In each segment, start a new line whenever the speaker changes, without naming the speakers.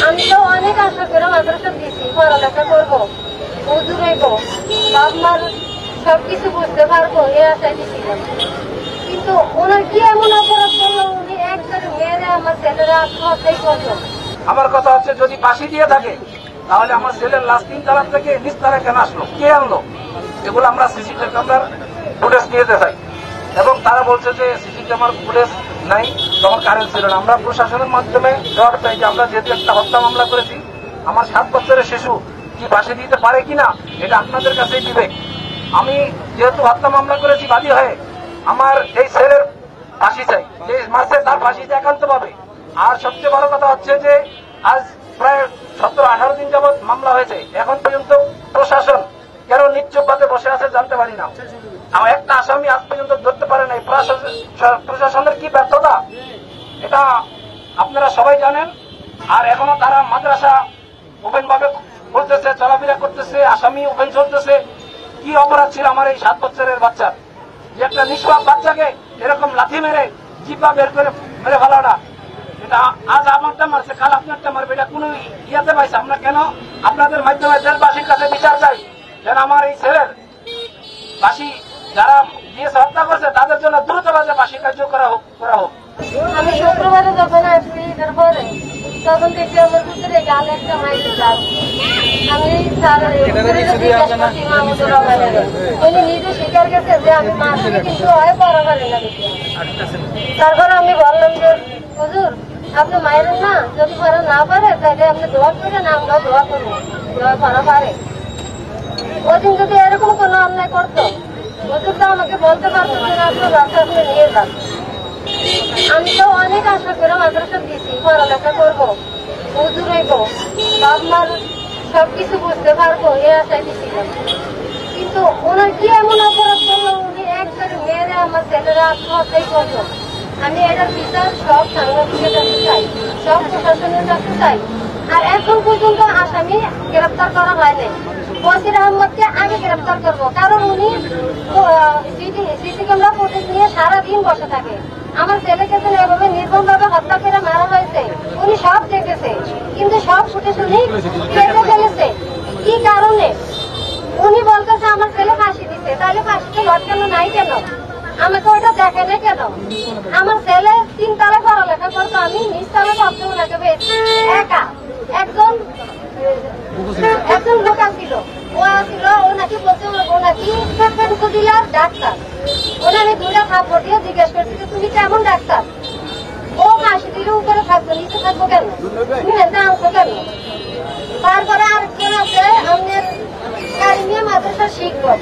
আমি তো অনেক আশা করে মাদ্রাসা দিয়েছি, পড়ালেখা করবো, হুজুর হইব, বাপ মার সবকিছু বুঝতে পারবো এ আশায় দিয়েছিলাম। কিন্তু ওনার কি এমন অপরাধ করলো, উনি একবারে মেয়েরা আমার ছেলেরা আত্মহত্যাই করলো।
আমার কথা হচ্ছে, যদি ফাঁসি দিয়ে থাকে তাহলে আমার ছেলের লাশ 3 তলা থেকে নিচ তলায় কেন আসলো, কে আনলো? এগুলো আমরা সিসিটিভি ক্যামেরার ফুটেজ নিয়ে চাই। এবং তারা বলছে যে সিসিটিভি ক্যামেরার ফুটেজ নাই, তখন কারেন্ট ছিল না। আমরা প্রশাসনের মাধ্যমে জবাব চাই যে আমরা যেহেতু একটা হত্যা মামলা করেছি, আমার 7 বছরের শিশু কি ফাঁসি দিতে পারে কিনা এটা আপনাদের কাছেই বিবেক। আমি যেহেতু হত্যা মামলা করেছি বাদী হয়ে, আমার এই ছেলের ফাঁসি চাই, যে মাসে তার ফাঁসি একান্ত পাবে। আর সবচেয়ে বড় কথা হচ্ছে যে আজ প্রায় 17-18 দিন যাবৎ মামলা হয়েছে, এখন পর্যন্ত প্রশাসন কেন নিশ্চুপভাবে বসে আছে জানতে পারি না। আমার একটা আসামি আজ পর্যন্ত ধরতে পারে নাই। প্রশাসনের কি ব্যর্থতা এটা আপনারা সবাই জানেন। আর এখনো তারা মাদ্রাসা ওপেন ভাবে বলতেছে, চলাফেরা করতেছে, আসামি ওপেন চলতেছে। কি অপরাধ ছিল আমার এই 7 বছরের বাচ্চার, যে একটা নিষ্পাপ বাচ্চাকে এরকম লাথি মেরে জিব্বা বের করে মেরে ফেলাটা, এটা আজ আমারটা মারছে, কাল আপনারটা মারবে, এটা কোন ইয়াতে পাইছে? আমরা কেন আপনাদের মাধ্যমে দেশবাসীর কাছে বিচার চাই, যেন আমার এই ছেলের ফাঁসি যারা দিয়েছে, হত্যা করছে, তাদের জন্য দ্রুতভাবে ফাঁসি কার্য করা হোক।
আমি শুক্রবারে যখন আসছি ঈদের পরে, তখন দেখি আমার ভিতরে গালে একটা মাইক লাভ। আমি উনি নিজে স্বীকার করছে যে আমি মারছি, কিন্তু হয় পড়া পারি না। তারপরে আমি বললাম যে হুজুর আপনি মায়েরেন না, যদি পড়া না পারে তাহলে আপনি দোয়া করে না, আমরা দোয়া করবো, দোয়া পড়া পারে। ওদিন যদি এরকম কোনো অন্যায় করতো, হুজুর তো আমাকে বলতে পারতো যে আপনার বাচ্চা আপনি নিয়ে যান। আমি তো অনেক আশা করে মাদ্রাসা দিয়েছি, পড়ালেখা করবো, হুজুর হইব, বাপ মার সবকিছু বুঝতে পারবো এ আশায় দিয়েছিলাম। কিন্তু ওনার কি এমন অপরাধ করলো, উনি একবারে মেয়েরা আমার ছেলেরা আত্মহত্যাই করলো। আমি এটার বিচার সব সাংবাদিকের কাছে চাই, সব প্রশাসনের কাছে চাই। আর এখন পর্যন্ত আসামি গ্রেপ্তার করা হয়নি। বসির আহমদকে আগে গ্রেপ্তার করবো, কারণ উনি সিসি ক্যামেরা ফুটেজ নিয়ে সারাদিন বসে থাকে। আমার ছেলেকে যেন এভাবে নির্মম ভাবে হত্যা করে মারা হয়েছে, উনি সব দেখেছে, কিন্তু সব ফুটেজ উনি কেটে ফেলেছে। কি কারণে? উনি বলতেছে আমার ছেলে ফাঁসি দিচ্ছে, তাহলে ফাঁসিতে লটকানো নাই কেন? আমাকে ওটা দেখে না কেন? আমার ছেলে 3 তলায় পড়ালেখা করতো, আমি নিচ তলায় পড়তে ওনাকে পেয়েছি একা। একজন লোক ছিল, ও ছিল, ও নাকি বলছে ও নাকি উপজেলার ডাক্তার। ওনারে 2টা থাপ্পড় দিয়ে জিজ্ঞেস করছে যে তুমি কেমন ডাক্তার? ও ফাঁসি দিলে উপরে থাকতো, নিচে থাকবো কেন? তুমি হেঁটে আনছো কেন? তারপরে আরেকজন আছে আমাদের কারিমিয়া মাদ্রাসার শিক্ষক,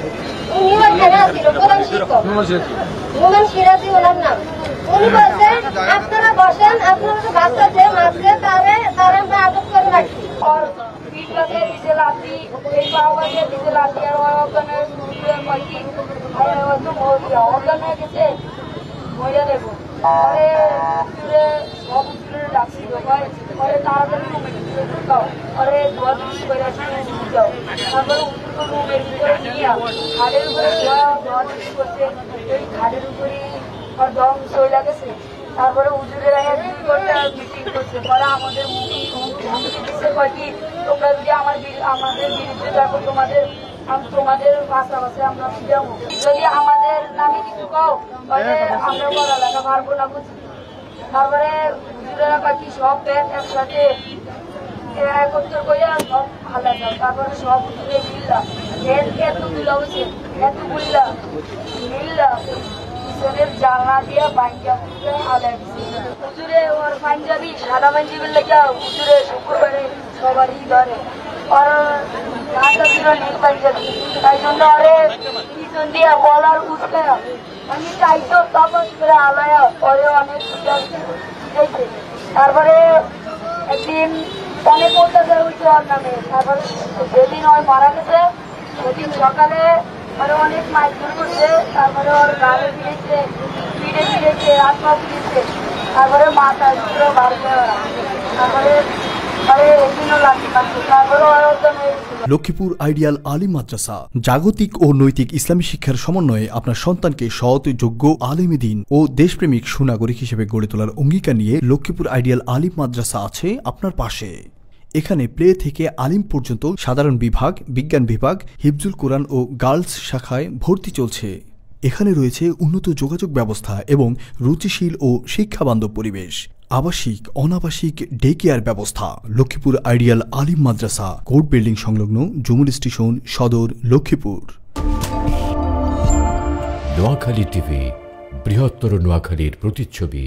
উনিও এখানে আসছিল, প্রধান শিক্ষক মোমেন সিরাজি ওনার নাম। উনি বলছে আপনারা বসেন, আপনারা তো বাচ্চা যে মাঝে তারা আমরা আটক করে রাখছি। পিঠ বাজে দিছে লাঠি, এই পা বাজে দিছে লাঠি, আর ওখানে অজ্ঞান হয়ে গেছে, মরে দেবো। পরে সব উত্তরে ডাকছিল, পরে তাড়াতাড়ি রুমের ভিতরে ঢুকাও, পরে ধোয়া ধুই করে যাও। তারপরে উত্তর রুমের ভিতরে নিয়ে খাটের উপরে ধোয়া ধুই করছে, এই খাটের উপরে দম চলে গেছে। তারপরে হুজুরেরা 1-2 ঘন্টা মিটিং করছে, পরে আমাদের হুমকি দিচ্ছে, কয়েকটি তোমরা যদি আমাদের বিরুদ্ধে দেখো, তোমাদের পাশাপাশি আমরা যাবো, যদি আমাদের নামে কিছু কও তাহলে আমরা পড়ালেখা পারবো না, বুঝছি। তারপরে হুজুরেরা কয়েকটি সব ব্যাগ একসাথে একত্র করে সব হালা যাও। তারপরে সব হুজুরে মিল্লা এত মিলা হচ্ছে, এত মিল্লা পিছনের জানলা দিয়ে বাইকা আলায় দিচ্ছে। হুজুরে ওর পাঞ্জাবি, সাদা পাঞ্জাবির লেগে হুজুরে শুক্রবারে সবারই ধরে, আর ঢাকা ছিল নীল পাঞ্জাবি, তাই জন্য আরে পিছন দিয়ে বলার উঠবে। আমি চাইছো তাপস করে আলায়া, পরে অনেক বুঝাইছে। তারপরে একদিন অনেক অত্যাচার হয়েছে ওর নামে। তারপরে যেদিন ওর মারা গেছে সেদিন সকালে আরো অনেক মাইক করছে, তারপরে ওর গালে ফিরেছে, ফিরেছে, আত্মা ফিরেছে, তারপরে মাথা দুটো বাড়ছে, তারপরে
লক্ষ্মীপুর আইডিয়াল আলিম মাদ্রাসা জাগতিক ও নৈতিক ইসলামী শিক্ষার সমন্বয়ে আপনার সন্তানকে সৎ, যোগ্য, আলেমে দ্বীন ও দেশপ্রেমিক সুনাগরিক হিসেবে গড়ে তোলার অঙ্গীকার নিয়ে লক্ষ্মীপুর আইডিয়াল আলিম মাদ্রাসা আছে আপনার পাশে। এখানে প্লে থেকে আলিম পর্যন্ত সাধারণ বিভাগ, বিজ্ঞান বিভাগ, হিফজুল কোরআন ও গার্লস শাখায় ভর্তি চলছে। এখানে রয়েছে উন্নত যোগাযোগ ব্যবস্থা এবং রুচিশীল ও শিক্ষাবান্ধব পরিবেশ, আবাসিক অনাবাসিক ডে কেয়ার ব্যবস্থা। লক্ষ্মীপুর আইডিয়াল আলিম মাদ্রাসা, কোর্ট বিল্ডিং সংলগ্ন, জুমুল স্টেশন, সদর, লক্ষ্মীপুর।
নোয়াখালী টিভি, বৃহত্তর নোয়াখালীর প্রতিচ্ছবি।